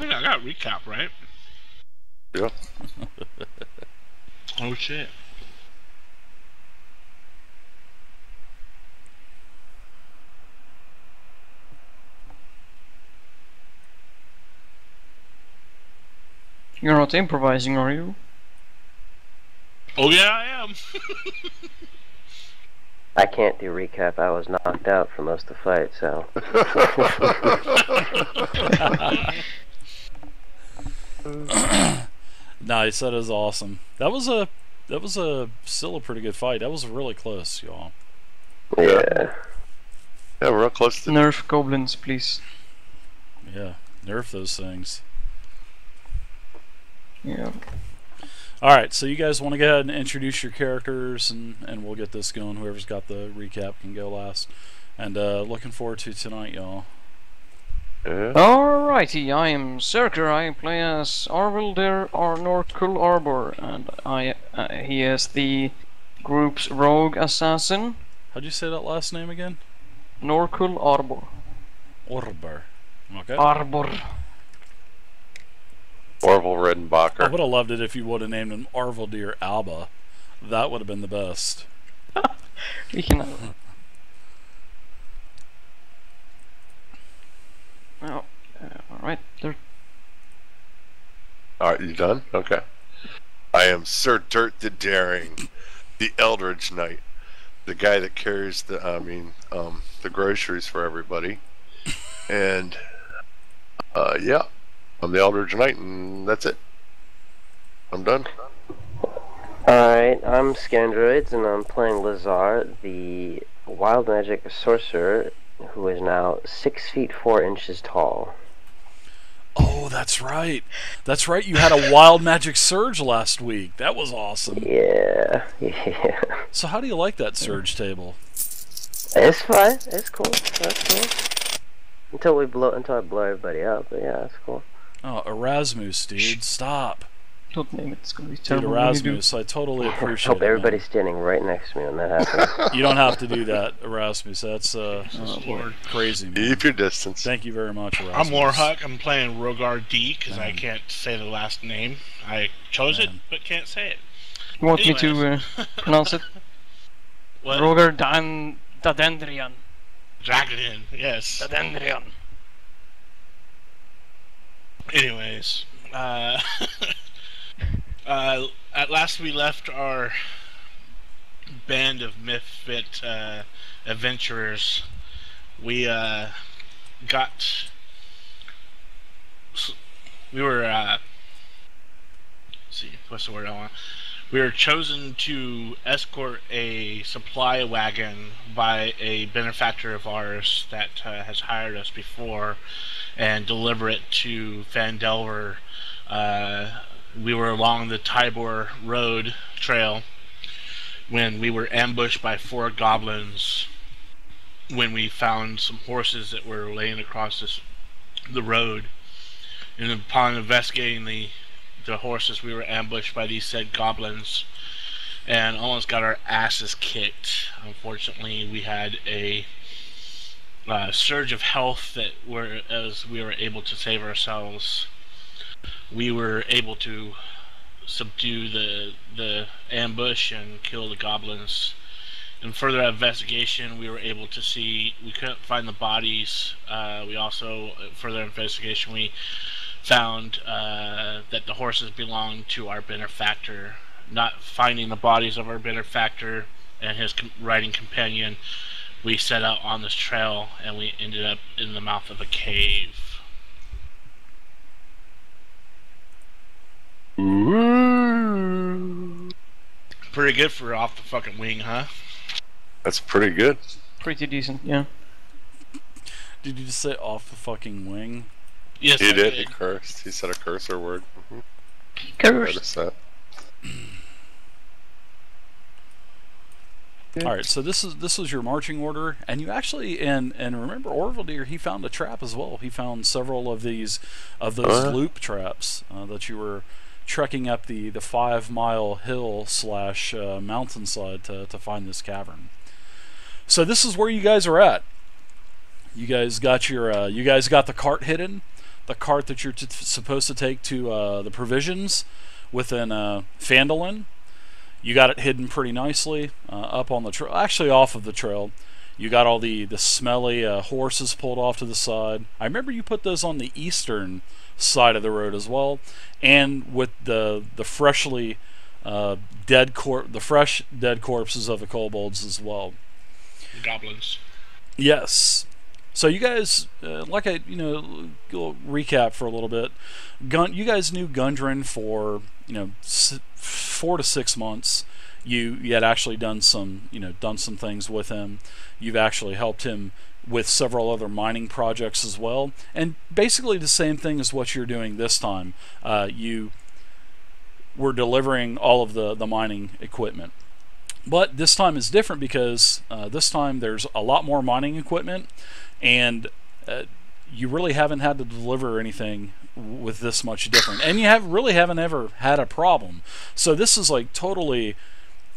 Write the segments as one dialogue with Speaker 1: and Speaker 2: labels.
Speaker 1: think I got recap right.
Speaker 2: Yeah.
Speaker 1: Oh shit.
Speaker 3: You're not improvising, are you?
Speaker 1: Oh yeah, I am.
Speaker 4: I can't do recap. I was knocked out for most of the fight, so.
Speaker 5: Nice, that is awesome. That was still a pretty good fight. That was really close, y'all.
Speaker 4: Yeah.
Speaker 2: Yeah, we're real close to.
Speaker 3: Nerf goblins, please.
Speaker 5: Yeah, nerf those things.
Speaker 3: Yeah.
Speaker 5: Alright, so you guys want to go ahead and introduce your characters, and we'll get this going. Whoever's got the recap can go last. And looking forward to tonight, y'all.
Speaker 2: Yeah.
Speaker 3: Alrighty, I am Circer. I play as Arvildir or Northcool Arbor, and he is the group's rogue assassin.
Speaker 5: How'd you say that last name again?
Speaker 3: Northcool Arbor.
Speaker 5: Arbor. Okay.
Speaker 3: Arbor.
Speaker 2: Orville
Speaker 5: I
Speaker 2: Redenbacher.
Speaker 5: would have loved it if you would have named him Arvildir Alba. That would have been the best.
Speaker 3: We can. Oh, alright, there.
Speaker 2: Alright, you done? Okay. I am Sir Dirt the Daring, the Eldridge Knight, the guy that carries the groceries for everybody. And, yeah, I'm the Eldridge Knight, and that's it. I'm done.
Speaker 4: Alright, I'm Scandroids, and I'm playing Lazar, the wild magic sorcerer, who is now 6 feet 4 inches tall.
Speaker 5: Oh, that's right. That's right. You had a wild magic surge last week. That was awesome.
Speaker 4: Yeah, yeah.
Speaker 5: So how do you like that surge table?
Speaker 4: It's fine. It's cool. That's cool. Until I blow everybody up, but yeah, that's cool.
Speaker 5: Oh, Erasmus, dude, stop.
Speaker 3: Don't name it, it's gonna be
Speaker 5: Dude,
Speaker 3: terrible. when you do.
Speaker 5: Erasmus, I totally
Speaker 4: I
Speaker 5: appreciate
Speaker 4: hope
Speaker 5: it.
Speaker 4: everybody's
Speaker 5: Man.
Speaker 4: standing right next to me when that happens.
Speaker 5: You don't have to do that, Erasmus. That's crazy, man.
Speaker 2: Keep your distance.
Speaker 5: Thank you very much, Erasmus.
Speaker 1: I'm Warhuck. I'm playing Rogar D because I can't say the last name. I chose it, but can't say it.
Speaker 3: You want me to pronounce it?
Speaker 1: What?
Speaker 3: Roger Dadendrian.
Speaker 1: Dragon. Yes.
Speaker 3: Dadendrian.
Speaker 1: Anyways, at last we left our band of misfit adventurers. We were let's see, what's the word I want? We were chosen to escort a supply wagon by a benefactor of ours that has hired us before and deliver it to Phandelver. We were along the Tybor Road trail when we were ambushed by 4 goblins when we found some horses that were laying across the road. And upon investigating the horses, we were ambushed by these said goblins and almost got our asses kicked. Unfortunately, we had a surge of health as we were able to save ourselves. We were able to subdue the ambush and kill the goblins. In further investigation, we were able to see we couldn't find the bodies. We also, further investigation, we found that the horses belonged to our benefactor. Not finding the bodies of our benefactor and his riding companion, we set out on this trail and we ended up in the mouth of a cave.
Speaker 2: Ooh.
Speaker 1: Pretty good for off the fucking wing, huh?
Speaker 2: That's pretty good.
Speaker 3: Pretty decent, yeah.
Speaker 5: Did you just say off the fucking wing?
Speaker 1: Yes,
Speaker 2: He
Speaker 1: I
Speaker 2: did. He cursed. He said a curser word.
Speaker 3: Cursed.
Speaker 2: Notice that.
Speaker 5: Alright, so this was your marching order, and you actually and remember Arvildir, he found a trap as well. He found several of those loop traps that you were trekking up the 5-mile hill / mountainside to find this cavern. So this is where you guys are at. You guys got the cart hidden. the cart that you're supposed to take to the provisions within Phandelver. You got it hidden pretty nicely up on the trail, actually off of the trail. You got all the smelly horses pulled off to the side. I remember you put those on the eastern side of the road as well, and with the freshly fresh dead corpses of the kobolds as well.
Speaker 1: The goblins.
Speaker 5: Yes. So you guys, like I, recap for a little bit. You guys knew Gundren for 4 to 6 months. You had actually done some things with him. You've actually helped him with several other mining projects as well, and basically the same thing as what you're doing this time. You were delivering all of the mining equipment, but this time is different because this time there's a lot more mining equipment, and you really haven't had to deliver anything with this much different, and you haven't ever had a problem. So this is like totally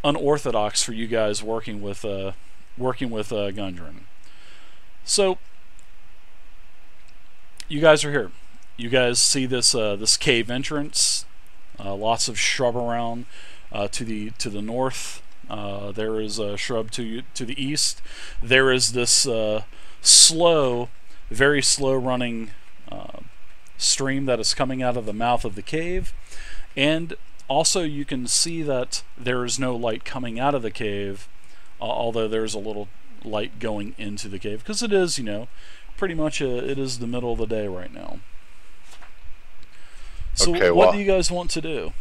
Speaker 5: unorthodox for you guys working with Gundren. So you guys are here. You guys see this this cave entrance. Lots of shrub around to the north. There is a shrub to the east. There is this very slow running stream that is coming out of the mouth of the cave, and also you can see that there is no light coming out of the cave, although there's a little light going into the cave, because it is, pretty much it is the middle of the day right now. So
Speaker 2: okay,
Speaker 5: what do you guys want to do?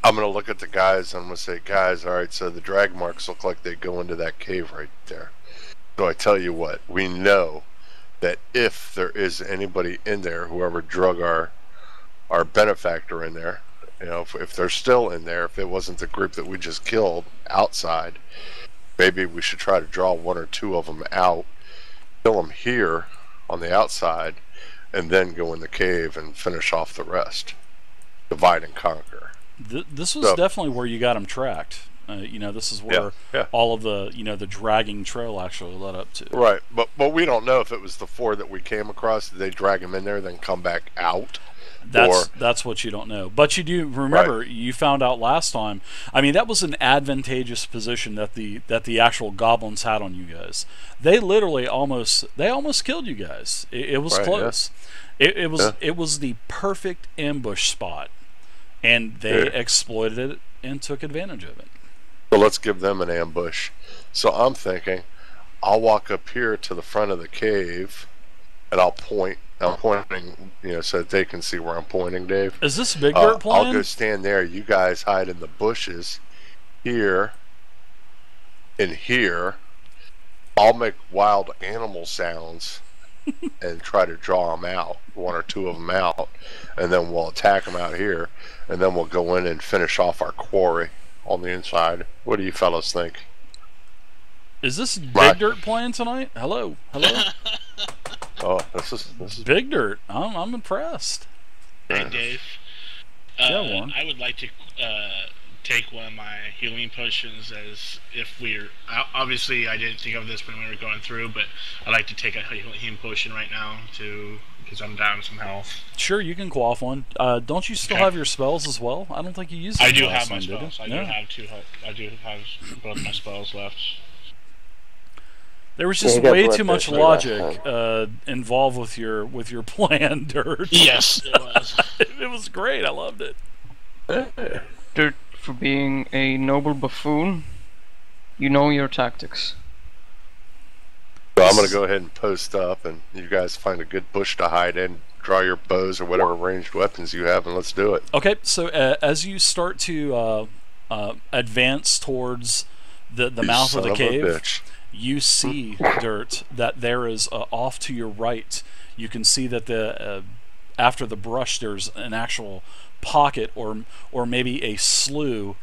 Speaker 2: I'm going to look at the guys and I'm going to say, guys, alright, so the drag marks look like they go into that cave right there. So I tell you what, we know that if there is anybody in there, whoever drug our benefactor in there, if they're still in there, if it wasn't the group that we just killed outside, maybe we should try to draw 1 or 2 of them out, kill them here on the outside, and then go in the cave and finish off the rest. Divide and conquer.
Speaker 5: This was definitely where you got them tracked. This is where all of the the dragging trail actually led up to.
Speaker 2: Right, but we don't know if it was the 4 that we came across. Did they drag them in there, then come back out?
Speaker 5: That's what you don't know. But you do remember, you found out last time. I mean, that was an advantageous position that the actual goblins had on you guys. They literally almost killed you guys. It was close. Yeah. It was the perfect ambush spot, and they exploited it and took advantage of it.
Speaker 2: So let's give them an ambush. So I'm thinking, I'll walk up here to the front of the cave, and I'll point. I'm pointing, so that they can see where I'm pointing, Dave.
Speaker 5: Is this Big Dirt plan?
Speaker 2: I'll go stand there. You guys hide in the bushes here and here. I'll make wild animal sounds and try to draw them out, 1 or 2 of them out, and then we'll attack them out here, and then we'll go in and finish off our quarry on the inside. What do you fellas think?
Speaker 5: Is this Big Dirt playing tonight? Hello.
Speaker 2: Oh, this is
Speaker 5: Big Dirt. I'm impressed.
Speaker 1: Hey, Dave.
Speaker 5: Warren.
Speaker 1: I would like to take one of my healing potions, as if we're... Obviously, I didn't think of this when we were going through, but I'd like to take a healing potion right now, because I'm down some health.
Speaker 5: Sure, you can quaff one. Don't you still have your spells as well? I don't think you used them.
Speaker 1: I do have my spells. I do have both my spells left.
Speaker 5: There was just way too much logic involved with your plan, Dirt.
Speaker 1: Yes, it was.
Speaker 5: It was great. I loved it.
Speaker 3: Dirt, for being a noble buffoon, you know your tactics.
Speaker 2: So I'm going to go ahead and post up, and you guys find a good bush to hide in, draw your bows or whatever ranged weapons you have, and let's do it.
Speaker 5: Okay, so as you start to advance towards the mouth of the cave, you see, Dirt, that there is off to your right. You can see that after the brush, there's an actual pocket or maybe a slough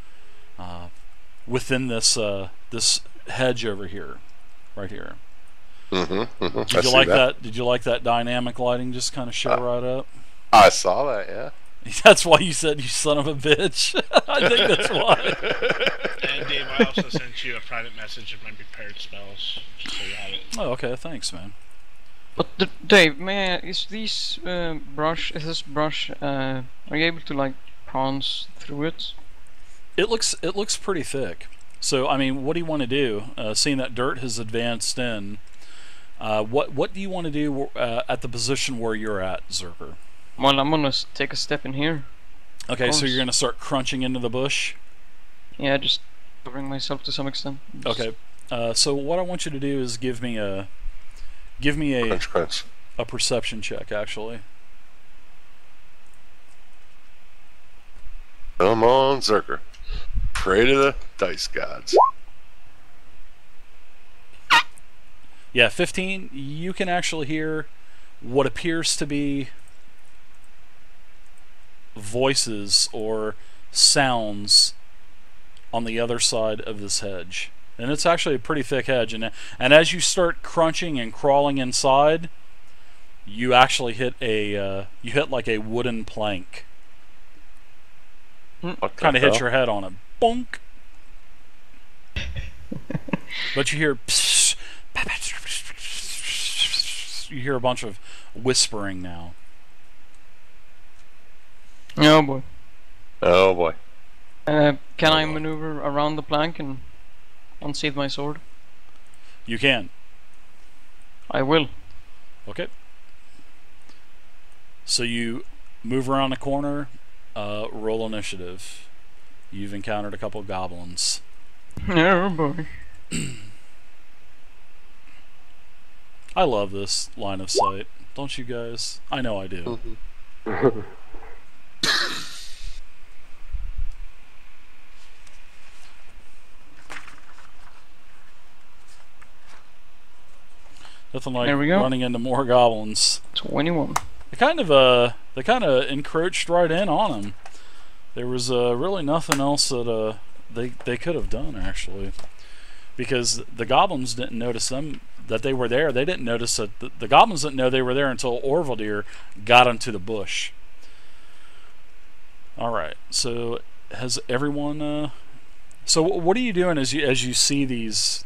Speaker 5: within this this hedge over here, right here. Did you like that? Did you like that dynamic lighting? Just kind of show right up.
Speaker 2: I saw that. Yeah.
Speaker 5: That's why you said, "You son of a bitch." I think that's why.
Speaker 1: And Dave, I also sent you a private message of my prepared spells, just so you have it.
Speaker 5: Oh, okay. Thanks, man.
Speaker 3: But Dave, is this brush? Are you able to like prance through it?
Speaker 5: It looks pretty thick. So I mean, what do you want to do? Seeing that dirt has advanced in, what do you want to do at the position where you're at, Zerker?
Speaker 3: Well, I'm gonna take a step in here.
Speaker 5: Okay, so you're gonna start crunching into the bush.
Speaker 3: Yeah, just covering myself to some extent.
Speaker 5: Okay. So what I want you to do is give me a
Speaker 2: Crunch.
Speaker 5: a perception check, actually.
Speaker 2: Come on, Zerker. Pray to the dice gods.
Speaker 5: Yeah, 15. You can actually hear what appears to be voices or sounds on the other side of this hedge. And it's actually a pretty thick hedge, and as you start crunching and crawling inside, you actually hit like a wooden plank. Kind of hit your head on it. Bonk. But you hear you hear a bunch of whispering now.
Speaker 3: Oh boy.
Speaker 2: Oh boy.
Speaker 3: Can I maneuver around the plank and unsheath my sword?
Speaker 5: You can.
Speaker 3: I will.
Speaker 5: Okay. So you move around the corner, roll initiative. You've encountered a couple of goblins.
Speaker 3: Oh boy.
Speaker 5: I love this line of sight. Don't you guys? I know I do. Nothing like running into more goblins.
Speaker 3: 21.
Speaker 5: They kind of encroached right in on him. There was really nothing else that they could have done, actually, because the goblins didn't notice them, that they were there. They didn't notice that the goblins didn't know they were there until Arvildir got into the bush. All right. So has everyone? So what are you doing as you see these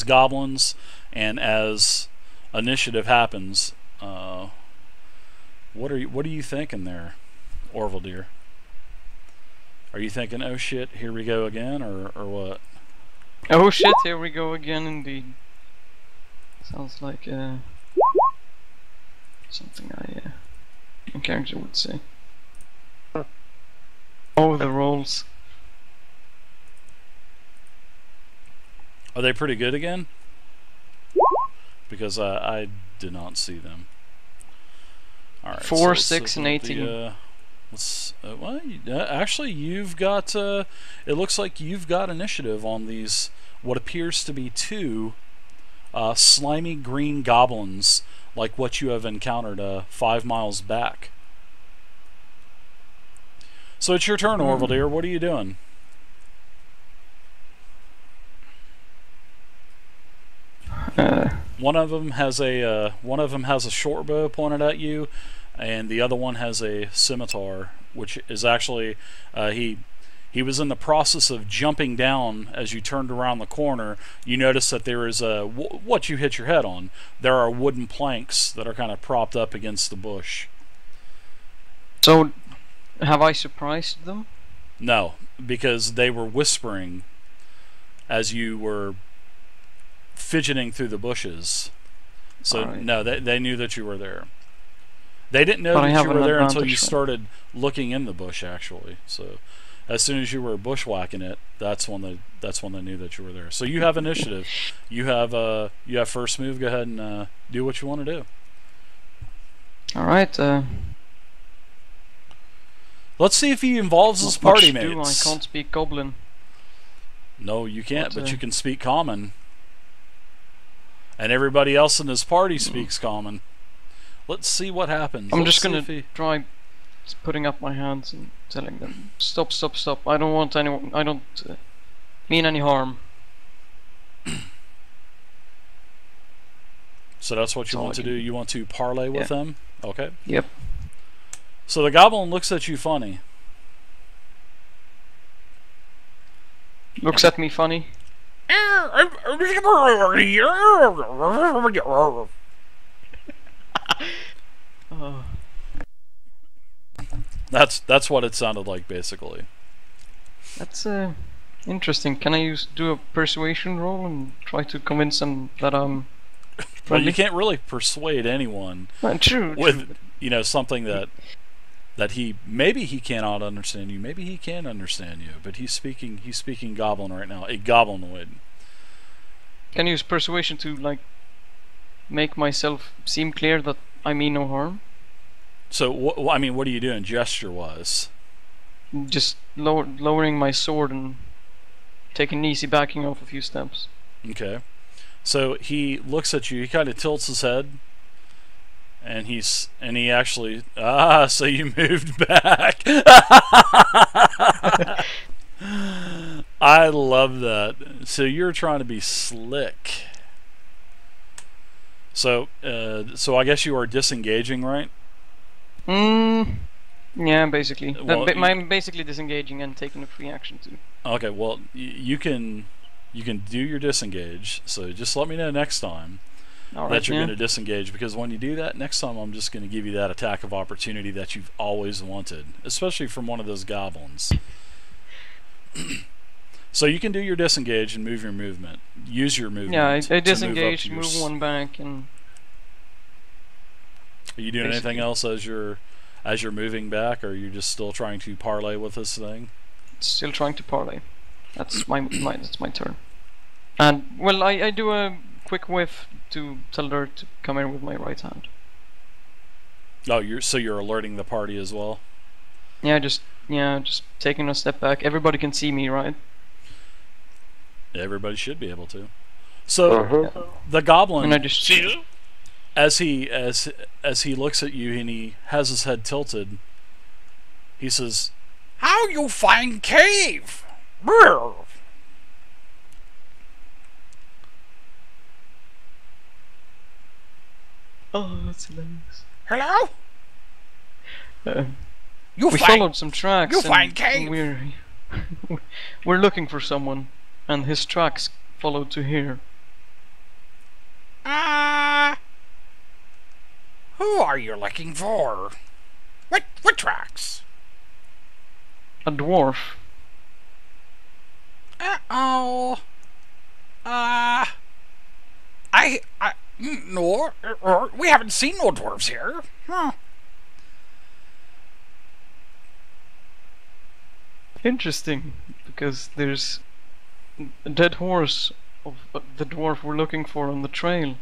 Speaker 5: goblins, and as initiative happens? What are you thinking there, Arvildir? Are you thinking, oh shit, here we go again, or what?
Speaker 3: Oh shit, here we go again, indeed. Sounds like something a character would say. Oh, the rolls.
Speaker 5: Are they pretty good again? Because I did not see them. All right.
Speaker 3: 4, 6, and 18.
Speaker 5: Well, actually, you've got. It looks like you've got initiative on these. What appears to be 2 slimy green goblins, like what you have encountered 5 miles back. So it's your turn, Arvildir. What are you doing? One of them has a short bow pointed at you, and the other one has a scimitar, which is actually he was in the process of jumping down. As you turned around the corner, you notice that there is what you hit your head on. There are wooden planks that are kind of propped up against the bush.
Speaker 3: So, have I surprised them?
Speaker 5: No, because they were whispering as you were fidgeting through the bushes. So no, they knew that you were there. They didn't know that you were there until you started looking in the bush, actually. So as soon as you were bushwhacking it, that's when they knew that you were there. So you have initiative. You have first move. Go ahead and do what you want to do.
Speaker 3: All right.
Speaker 5: Let's see if he involves his party mates.
Speaker 3: I can't speak goblin.
Speaker 5: No, you can't, but you can speak common. And everybody else in his party speaks common. Let's see what happens.
Speaker 3: I'm just gonna try putting up my hands and telling them, stop, stop, stop. I don't want anyone. I don't mean any harm.
Speaker 5: So that's what you want to do? You want to parlay with them? Okay.
Speaker 3: Yep.
Speaker 5: So the goblin looks at you funny.
Speaker 3: Looks at me funny.
Speaker 5: That's what it sounded like, basically.
Speaker 3: That's interesting. Can I do a persuasion roll and try to convince them that I'm
Speaker 5: Well, you can't really persuade anyone
Speaker 3: true.
Speaker 5: with something that he maybe he cannot understand you, maybe he can understand you, but he's speaking Goblin right now, a Goblinoid.
Speaker 3: Can I use persuasion to like make myself seem clear that I mean no harm?
Speaker 5: So what are you doing gesture-wise?
Speaker 3: Just lowering my sword and taking an easy backing off a few steps.
Speaker 5: Okay. So he looks at you, he kind of tilts his head, and he actually, so you moved back. I love that. So you're trying to be slick. So I guess you are disengaging, right?
Speaker 3: Yeah, basically.
Speaker 5: Well,
Speaker 3: I'm basically disengaging and taking a free action too.
Speaker 5: Okay, well, you can do your disengage. So just let me know next time that you're going to disengage, because when you do that next time, I'm just going to give you that attack of opportunity that you've always wanted, especially from one of those goblins. So you can do your disengage and move your movement. Use your movement.
Speaker 3: Yeah, I disengage, move one back, and.
Speaker 5: Are you doing anything else as you're moving back, or are you just still trying to parlay with this thing?
Speaker 3: Still trying to parlay. That's my turn. And well, I do a quick whiff to tell her to come in with my right hand.
Speaker 5: Oh, you're alerting the party as well?
Speaker 3: Yeah, just taking a step back. Everybody can see me, right?
Speaker 5: Everybody should be able to. So the goblin,
Speaker 3: and I just
Speaker 1: see you.
Speaker 5: As he looks at you and he has his head tilted, he says, "How you find cave?" Brr.
Speaker 3: Oh, that's hilarious.
Speaker 5: Hello?
Speaker 3: We followed some tracks.
Speaker 5: You find cave.
Speaker 3: We're looking for someone, and his tracks followed to here.
Speaker 5: Who are you looking for? What tracks?
Speaker 3: A dwarf.
Speaker 5: No, we haven't seen no dwarves here. Huh.
Speaker 3: Interesting, because there's a dead horse of the dwarf we're looking for on the trail.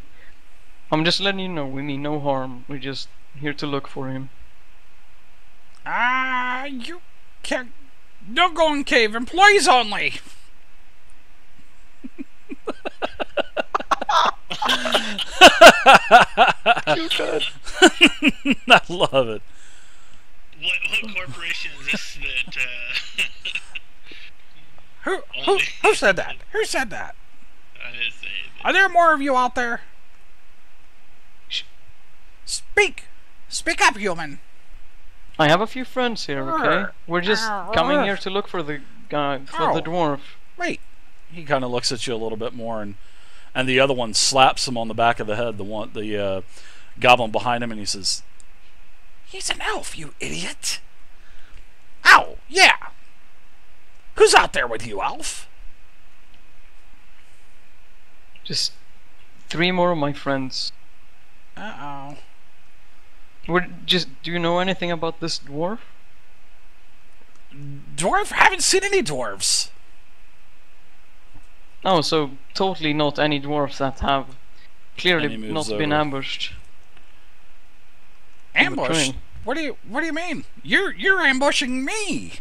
Speaker 3: I'm just letting you know, we mean no harm. We're just here to look for him.
Speaker 5: You can't. No going cave, employees only. I love it.
Speaker 1: What corporation is this that?
Speaker 5: Who said that? Who said that?
Speaker 1: I didn't say anything.
Speaker 5: Are there more of you out there? Speak up, human.
Speaker 3: I have a few friends here, okay? We're just coming here to look for the guy, for the dwarf.
Speaker 5: Wait. He kind of looks at you a little bit more, and the other one slaps him on the back of the head, the goblin behind him, and he says, "He's an elf, you idiot." Ow, yeah. Who's out there with you, elf?
Speaker 3: Just 3 more of my friends.
Speaker 5: Uh-oh.
Speaker 3: Do you know anything about this dwarf?
Speaker 5: Dwarf? Haven't seen any dwarves.
Speaker 3: Oh, so totally not any dwarfs that have clearly not been ambushed.
Speaker 5: Ambushed? What do you mean? You're ambushing me.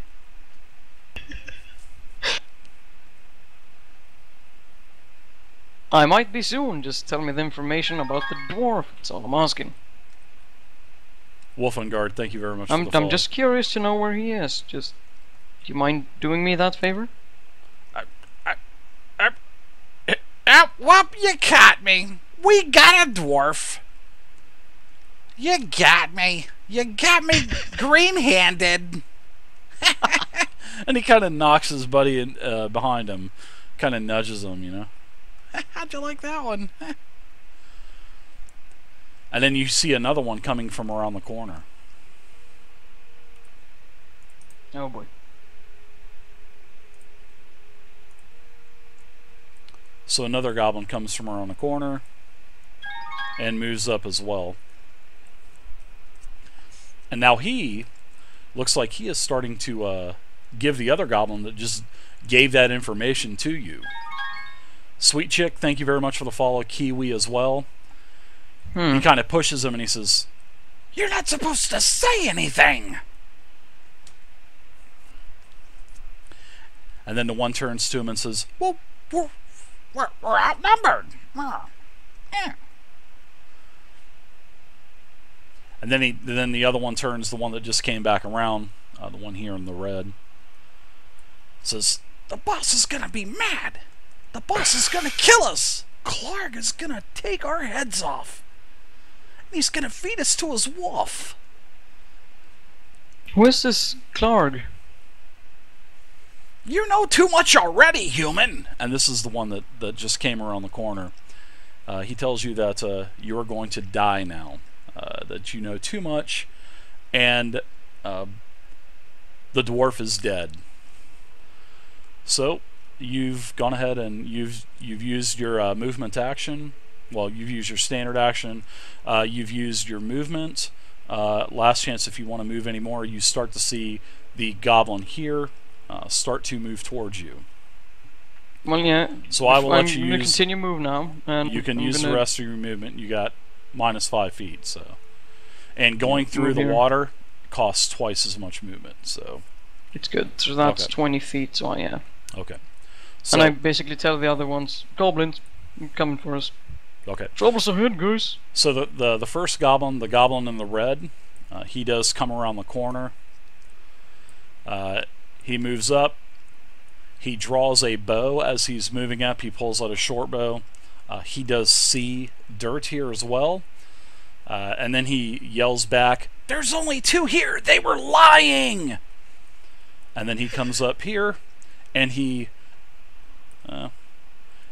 Speaker 3: I might be soon. Just tell me the information about the dwarf. That's all I'm asking.
Speaker 5: Wolfengard, thank you very much for the
Speaker 3: I'm
Speaker 5: follow.
Speaker 3: just curious to know where he is. Do you mind doing me that favor?
Speaker 5: Whoop, you caught me. We got a dwarf. You got me. You got me green-handed. And he kind of knocks his buddy behind him. Kind of nudges him, you know. How'd you like that one? And then you see another one coming from around the corner.
Speaker 3: Oh boy.
Speaker 5: So another goblin comes from around the corner and moves up as well. And now he looks like he is starting to give the other goblin that just gave that information to you. Sweet Chick, thank you very much for the follow. Kiwi as well. He kind of pushes him and he says, "You're not supposed to say anything!" And then the one turns to him and says, "Well, we're outnumbered." Yeah. And then the other one turns, the one that just came back around, the one here in the red, says, "The boss is gonna be mad. The boss is gonna kill us. Klarg is gonna take our heads off. And he's gonna feed us to his wolf."
Speaker 3: Who is this Klarg?
Speaker 5: "You know too much already, human." And this is the one that just came around the corner. He tells you that you're going to die now. That you know too much, and the dwarf is dead. So you've gone ahead and you've used your movement action. Well, you've used your standard action. You've used your movement. Last chance if you want to move anymore. You start to see the goblin here start to move towards you.
Speaker 3: Well, yeah.
Speaker 5: So I will let you
Speaker 3: I'm gonna
Speaker 5: use.
Speaker 3: continue move now, and
Speaker 5: You can
Speaker 3: I'm
Speaker 5: use the
Speaker 3: gonna-
Speaker 5: rest of your movement. You got -5 feet. So, and going through
Speaker 3: Move
Speaker 5: the
Speaker 3: here.
Speaker 5: water costs twice as much movement. So,
Speaker 3: It's good. So that's
Speaker 5: Okay.
Speaker 3: 20 feet. So yeah.
Speaker 5: okay. So,
Speaker 3: And I basically tell the other ones, goblins, you're coming for us.
Speaker 5: okay.
Speaker 3: Trouble's ahead, guys.
Speaker 5: So the first goblin, the goblin in the red, he does come around the corner. He moves up. He draws a bow as he's moving up. He pulls out a short bow. He does see dirt here as well. And then he yells back, "There's only 2 here! They were lying!" And then he comes up here, and he...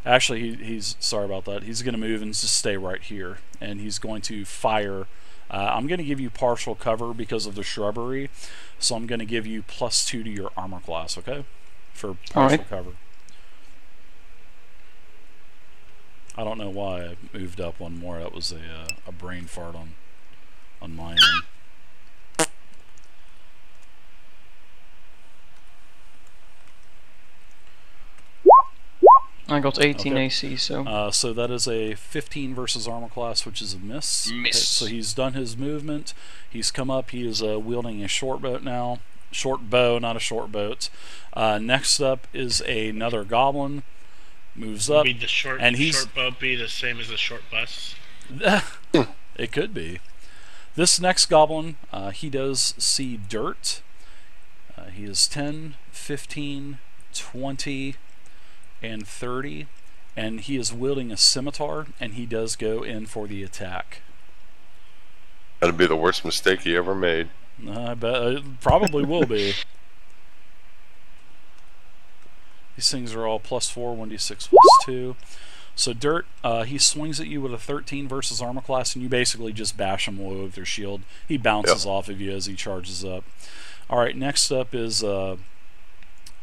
Speaker 5: actually, he's sorry about that. He's going to move and just stay right here. And he's going to fire... I'm going to give you partial cover because of the shrubbery. So I'm going to give you +2 to your armor class, okay? For partial cover. I don't know why I moved up one more. That was a brain fart on my end.
Speaker 3: I got 18
Speaker 5: Okay.
Speaker 3: AC, so.
Speaker 5: So that is a 15 versus armor class, which is a miss.
Speaker 3: Miss.
Speaker 5: Okay, so he's done his movement. He's come up. He is wielding a short bow now. Short bow, not a short boat. Next up is another goblin. Moves up.
Speaker 1: Be the short,
Speaker 5: and he's
Speaker 1: short boat be the same as the short bus?
Speaker 5: it could be. This next goblin, he does see dirt. He is 10, 15, 20, and 30, and he is wielding a scimitar, and he does go in for the attack.
Speaker 2: That'd be the worst mistake he ever made.
Speaker 5: I bet it probably will be. These things are all +4, 1d6 +2. So dirt, he swings at you with a 13 versus armor class, and you basically just bash him away with your shield. He bounces off of you as he charges up. All right, next up is the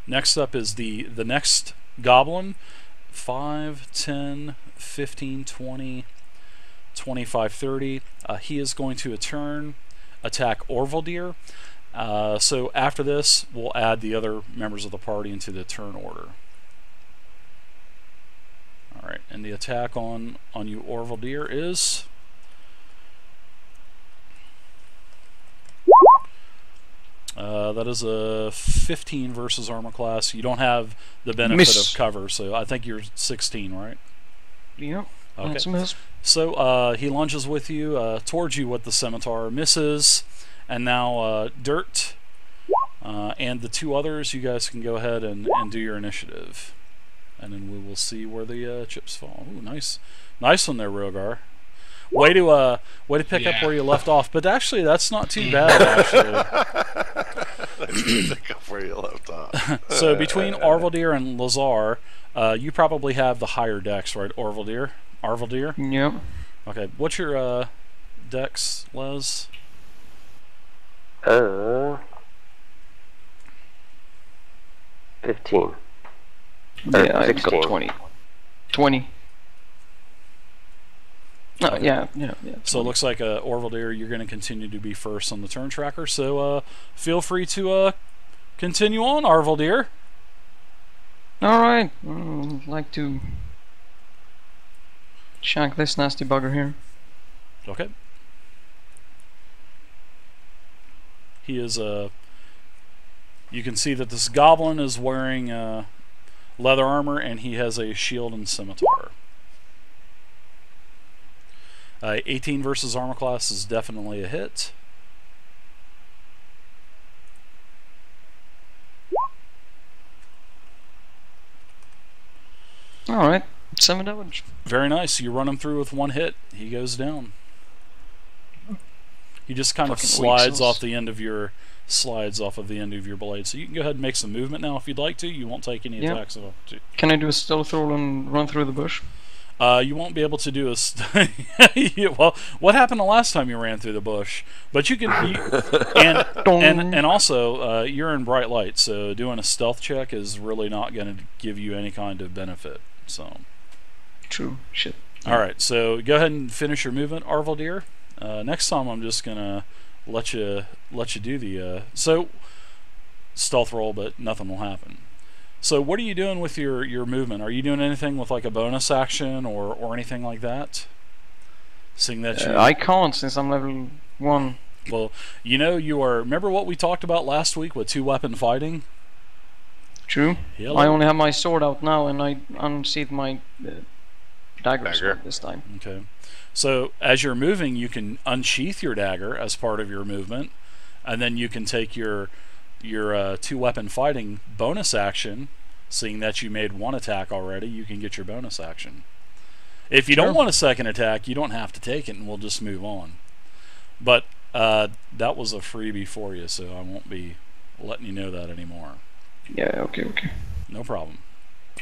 Speaker 5: next goblin. 5, 10, 15, 20, 25, 30. He is going to attack Arvildir. So after this, we'll add the other members of the party into the turn order. Alright, and the attack on you, Arvildir, is... that is a 15 versus armor class. You don't have the benefit
Speaker 3: Miss.
Speaker 5: of cover, so I think you're 16, right?
Speaker 3: Yep.
Speaker 5: Okay.
Speaker 3: That's a miss.
Speaker 5: So he lunges with you, towards you with the scimitar, misses, and now Dirt and the 2 others, you guys can go ahead and do your initiative. And then we will see where the chips fall. Ooh, nice one there, Rogar. Way to pick up where you left off, but actually that's not too bad, actually.
Speaker 2: Pick up where you left off.
Speaker 5: So between Arvildir and Lazar, you probably have the higher dex, right, Arvildir?
Speaker 3: Yep.
Speaker 5: Okay, what's your Dex, Les?
Speaker 4: 15.
Speaker 3: Yeah, I've
Speaker 4: 16.
Speaker 3: got 20. 20. Oh, yeah.
Speaker 5: So it looks like Arvildir, you're going to continue to be first on the turn tracker. So feel free to continue on, Arvildir.
Speaker 3: Alright, I'd like to shank this nasty bugger here.
Speaker 5: Okay. He is you can see that this goblin is wearing leather armor, and he has a shield and scimitar. 18 versus armor class is definitely a hit.
Speaker 3: Alright, 7 damage.
Speaker 5: Very nice. You run him through with 1 hit. He goes down. He just kind of slides off the end of your blade. So you can go ahead and make some movement now if you'd like to. You won't take any attacks at all.
Speaker 3: Can I do a stealth roll and run through the bush?
Speaker 5: You won't be able to do a well, what happened the last time you ran through the bush? But you can and also you're in bright light, so doing a stealth check is really not going to give you any kind of benefit. So
Speaker 3: true. Shit.
Speaker 5: All right, so go ahead and finish your movement, Arvildir. Next time I'm just gonna let you do the stealth roll, but nothing will happen. So what are you doing with your movement? Are you doing anything with like a bonus action or anything like that? Seeing that you
Speaker 3: I can't since I'm level 1.
Speaker 5: Well, you are. Remember what we talked about last week with 2-weapon fighting?
Speaker 3: True.
Speaker 5: Yeah,
Speaker 3: I only have my sword out now, and I unsheathed my dagger sword this time.
Speaker 5: Okay. So as you're moving, you can unsheath your dagger as part of your movement, and then you can take your 2-weapon fighting bonus action. Seeing that you made 1 attack already, you can get your bonus action. If you don't want a second attack, you don't have to take it, and we'll just move on. But that was a freebie for you, so I won't be letting you know that anymore.
Speaker 3: Yeah. Okay.
Speaker 5: No problem.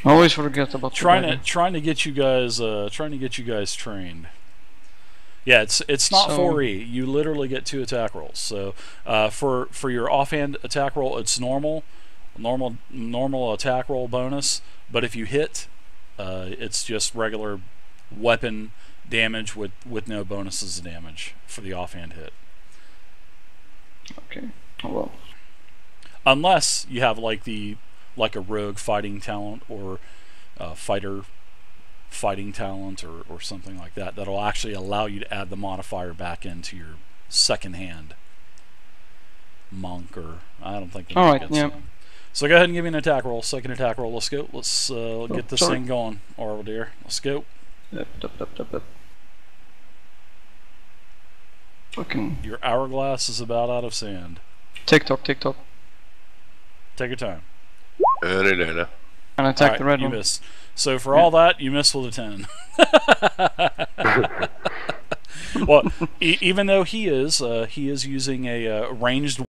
Speaker 3: I always forget about
Speaker 5: trying to get you guys trained. Yeah, it's not 4E. You literally get 2 attack rolls. So for your offhand attack roll, it's normal attack roll bonus. But if you hit, it's just regular weapon damage with no bonuses of damage for the offhand hit.
Speaker 3: Okay. Oh well.
Speaker 5: Unless you have like a rogue fighting talent or fighter fighting talent or something like that that'll actually allow you to add the modifier back into your second hand monk, or I don't think.
Speaker 3: All right. Yeah.
Speaker 5: So go ahead and give me an attack roll. Second attack roll. Let's go. Let's get this thing going, Arvildir. Let's go.
Speaker 3: Yep. Fucking.
Speaker 5: Your hourglass is about out of sand.
Speaker 3: Tick-tock.
Speaker 5: Take your time.
Speaker 3: And attack the red
Speaker 5: you
Speaker 3: one.
Speaker 5: Miss. So for all that, you miss with a 10. Well, even though he is using a ranged